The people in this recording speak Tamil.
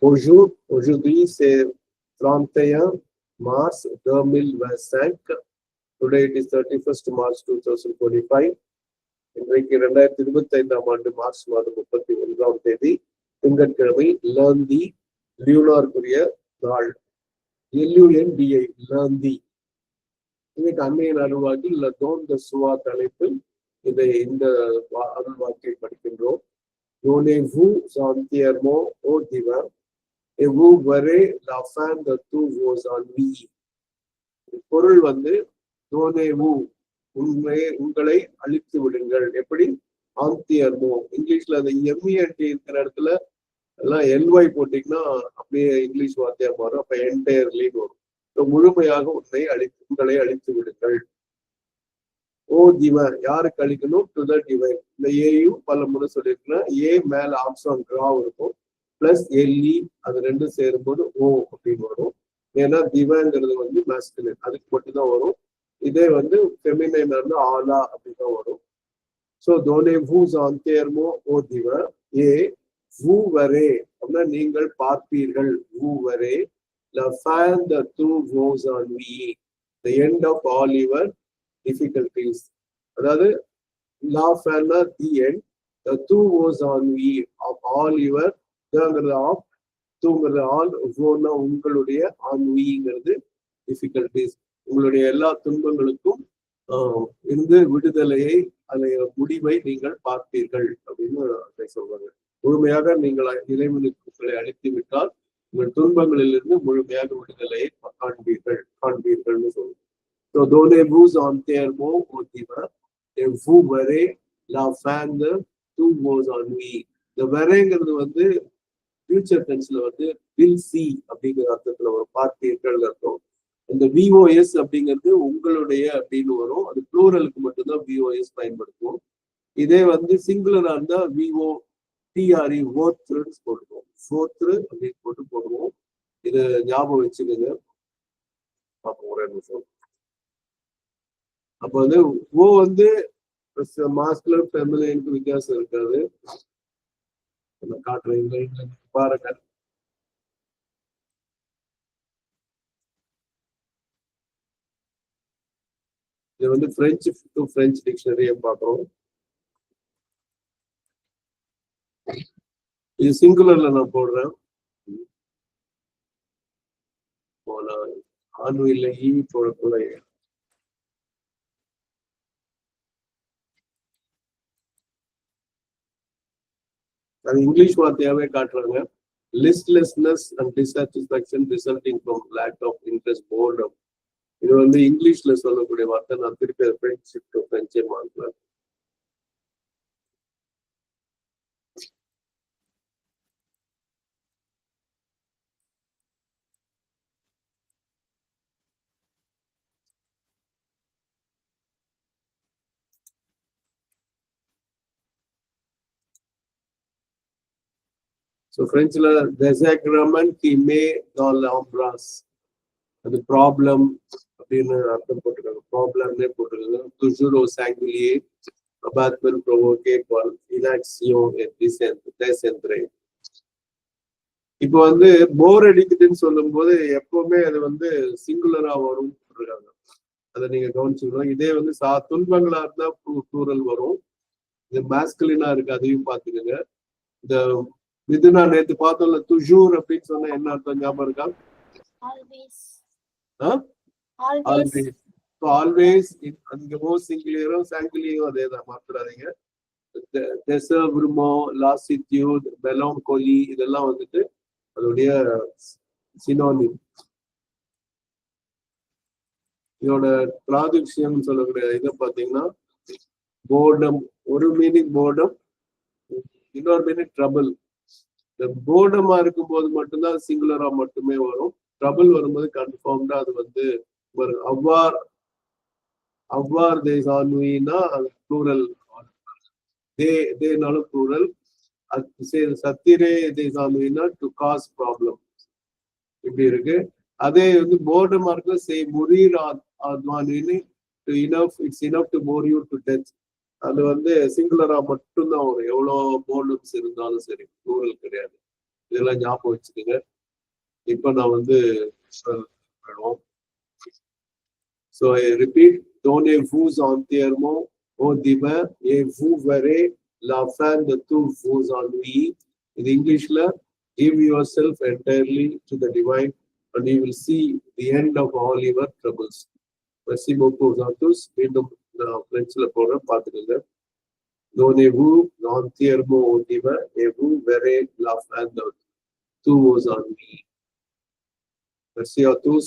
Aujourd'hui, c'est 31 mars 2025. Today it is 31st March 2025. இன்றைக்கு 2025ஆம் ஆண்டு மார்ச் மாதம் 31ஆம் தேதி திங்கட்கிழமை. லேர்ன் தி லியூனார்க்குரிய நாள். LUNDI learn. இன்னைக்கு அன்னைய அருள்வாக்கில் லதோன் த சுவா தலைப்பில் இந்த அருள் வாக்கை படிக்கின்றோம். Donnez-vous entièrement au divin et vous verrez la fin de tous vos ennuis. பொருள் donnez-vous உங்களை அழித்து விடுங்கள். எப்படி? ஆந்தியர்மோ. இங்கிலீஷ்ல அந்த எம்இஎன்டி இருக்கிற இடத்துல எல்லாம் எல்ஒய் போட்டீங்கன்னா அப்படியே இங்கிலீஷ் வார்த்தையா மாறும். அப்ப என்டையர்லின்னு வரும். முழுமையாக உங்களை அழித்து விடுங்கள். ஓ டிவைன், யாருக்கு அழிக்கணும்? To the divine. இந்த ஏயும் பல முறை சொல்லியிருக்கேன். ஏ மேல ஆப்ஷன் கிராவ் இருக்கும், பிளஸ் எல்இ, அது ரெண்டும் சேரும்போது ஓ அப்படின்னு வரும். ஏன்னா டிவைன்ங்கிறது மாஸ்குலின், அதுக்கு மட்டும்தான் வரும். இதே ஃபெமினைன் ஆலா அப்படிதான் வரும். So donnez-vous entièrement au divin et vous verrez அப்படின்னா நீங்கள் பார்ப்பீர்கள். vous verrez la fin de tous vos ennuis, the end of all your difficulties. அதாவது la fin the end, the two was ennuis of all your of தூங்கிறது ஆல் ஓனா உங்களுடைய ennuiங்கிறது difficulties, உங்களுடைய எல்லா துன்பங்களுக்கும் இருந்து விடுதலையை, அதைய முடிவை நீங்கள் பார்ப்பீர்கள் அப்படின்னு சொல்றாங்க. முழுமையாக நீங்கள் இறைவனுக்கு உங்களை அழித்து விட்டால் உங்கள் துன்பங்களிலிருந்து முழுமையாக விடுதலையை காண்பீர்கள்னு சொல்லுங்க. So donnez-vous entièrement au divin et vous verrez la fin de tous vos ennuis. இந்த verrezங்கிறது ஃபியூச்சர் டென்ஸ்ல will see அப்படிங்கிற அர்த்தத்துல ஒரு பார்ப்பீர்கள் அர்த்தம். இந்த விஓஎஸ் அப்படிங்கிறது உங்களுடைய அப்படின்னு வரும். அது ப்ளூரலுக்கு மட்டும்தான் விஓஎஸ் பயன்படுத்துவோம். இதே சிங்குலரா இருந்தா விஓ டிஆர்இ ஓத்ருன்னு போட்டுருவோம். ஃபோர்த்ரு அப்படின்னு போடுவோம். இது ஞாபகம் வச்சுக்கோங்க. ஒரே நிமிஷம். அப்ப ஓ மாஸ்குலர் ஃபெமிலைனுக்கு வித்தியாசம் இருக்காது. காட்டுறேன் பாருங்க. இது பிரெஞ்சு டு பிரெஞ்சு டிக்ஷனரியை பார்க்கிறோம். இது சிங்குலர்ல நான் போடுறேன். ஆணு இல்லை ஈ போடக்கூட அது இங்கிலீஷ் வார்த்தையாவே காட்டுறாங்க. Listlessness and dissatisfaction resulting from lack of interest, boredom. இது இங்கிலீஷ்ல சொல்லக்கூடிய வார்த்தை. நான் திருப்பி அதை பிரெஞ்சு டு பிரெஞ்சே மாற்றலாம். ஸோ ஃப்ரெஞ்சில் désagrément qui met dans l'embrasse, அது ப்ராப்ளம் அப்படின்னு அர்த்தம் போட்டுருக்காங்க. ப்ராப்ளம்னே போட்டுருக்காங்க. toujours au singulier, abattement provoqué par inaction et désintérêt. இப்போ போர் அடிக்குதுன்னு சொல்லும் போது எப்பவுமே அது சிங்குலரா வரும் போட்டிருக்காங்க. அதை நீங்க கவனிச்சுக்கணும். இதே துன்பங்களா இருந்தா ப்ளூரல் வரும். இது மாஸ்குலினா இருக்கு, அதையும் பார்த்துக்கோங்க. இந்த மிதுனா நேத்து பார்த்தோம்ல, துஜூர் அப்படின்னு சொன்னா என்ன அர்த்தம் ஞாபகம் இருக்கா? ஆல்வேஸ். அங்கமோ சிங்குலியரும் சாங்குலியரும் அதேதான், மாத்துறாதீங்க. லாசிட்யூட், மெலாங்கோலி, இதெல்லாம் அதோடைய சினோனிம். இதோட டிராடிக்ஷன் சொல்லக்கூடிய இதை பாத்தீங்கன்னா, போர்டம் ஒரு மீனிங் போர்டம், இன்னொரு மீனிங் ட்ரபிள். இந்த போர்டமா இருக்கும் போது மட்டும்தான் சிங்குலரா மட்டுமே வரும். ட்ரபிள் வரும்போது கன்ஃபார்ம்டா அது அவ்வார் தேசானுனா அது ப்ளூரல். தேனாலும் ப்ளூரல். சத்திரே தேசானுனா டு காஸ் ப்ராப்ளம் இப்படி இருக்கு. அதே போர்டமா இருக்கு. சே முரீர் ஆத்மானு டு enough, it's enough to bore you to touch. அது சிங்குலரா மட்டும்தான் வரும். எவ்வளவு போர்டம்ஸ் இருந்தாலும் சரி, ப்ளூரல் கிடையாது. இது இதெல்லாம் ஞாபகம் வச்சுக்கோங்க. இப்போ நான் வந்து so I repeat, donnez-vous entièrement au divin et vous verrez la fin de tous vos ennuis. In English, give yourself entirely to the divine and you will see the end of all your troubles. Merci beaucoup à tous. மீண்டும் நான் பிரெஞ்சில் போடுறேன், பார்த்துக்கோங்க. Donnez-vous entièrement au divin et vous verrez la fin de tous vos ennuis. Merci à tous.